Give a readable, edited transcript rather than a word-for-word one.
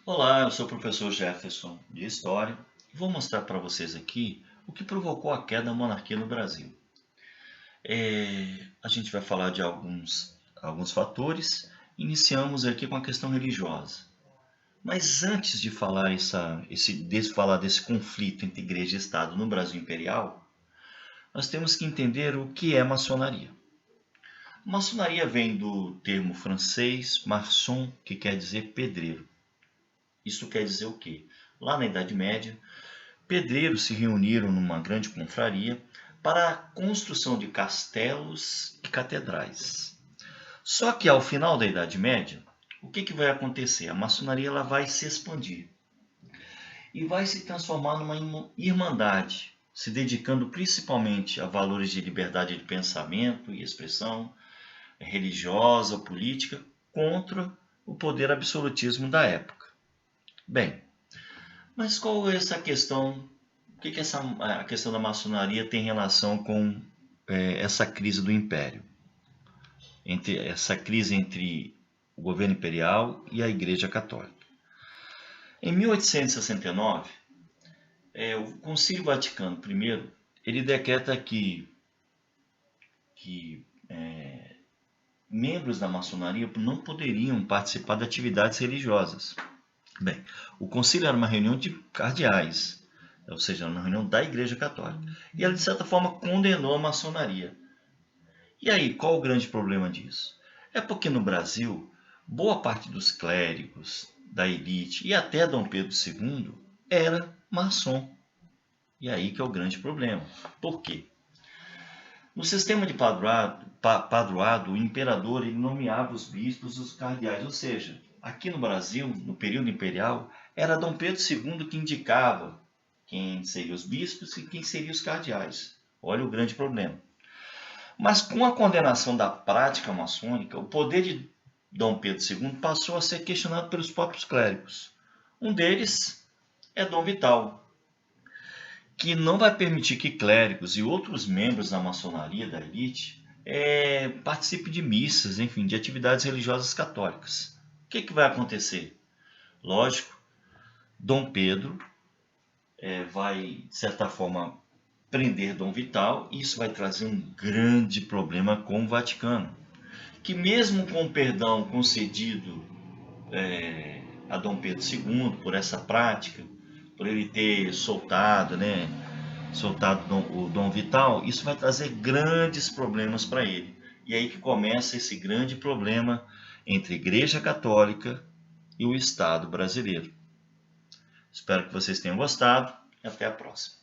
Olá, eu sou o professor Jefferson de História e vou mostrar para vocês aqui o que provocou a queda da monarquia no Brasil. A gente vai falar de alguns fatores. Iniciamos aqui com a questão religiosa. Mas antes de falar, falar desse conflito entre igreja e Estado no Brasil imperial, nós temos que entender o que é maçonaria. Maçonaria vem do termo francês maçon, que quer dizer pedreiro. Isso quer dizer o quê? Lá na Idade Média, pedreiros se reuniram numa grande confraria para a construção de castelos e catedrais. Só que ao final da Idade Média, o que vai acontecer? A maçonaria ela vai se expandir e vai se transformar numa irmandade, se dedicando principalmente a valores de liberdade de pensamento e expressão religiosa, política, contra o poder absolutismo da época. Bem, mas qual é essa questão? O que a questão da maçonaria tem relação com essa crise do império? Essa crise entre o governo imperial e a Igreja Católica. Em 1869, o Concílio Vaticano I ele decreta que membros da maçonaria não poderiam participar de atividades religiosas. Bem, o concílio era uma reunião de cardeais, ou seja, era uma reunião da Igreja Católica. E ela, de certa forma, condenou a maçonaria. E aí, qual o grande problema disso? É porque no Brasil, boa parte dos clérigos, da elite e até Dom Pedro II era maçom. E aí que é o grande problema. Por quê? No sistema de padroado, o imperador ele nomeava os bispos e os cardeais, ou seja, aqui no Brasil, no período imperial, era Dom Pedro II que indicava quem seriam os bispos e quem seriam os cardeais. Olha o grande problema. Mas com a condenação da prática maçônica, o poder de Dom Pedro II passou a ser questionado pelos próprios clérigos. Um deles é Dom Vital, que não vai permitir que clérigos e outros membros da maçonaria, da elite, participem de missas, enfim, de atividades religiosas católicas. O que vai acontecer? Lógico, Dom Pedro vai, de certa forma, prender Dom Vital, e isso vai trazer um grande problema com o Vaticano, que mesmo com o perdão concedido a Dom Pedro II por essa prática, por ele ter soltado o Dom Vital, isso vai trazer grandes problemas para ele. E aí que começa esse grande problema entre a Igreja Católica e o Estado brasileiro. Espero que vocês tenham gostado e até a próxima.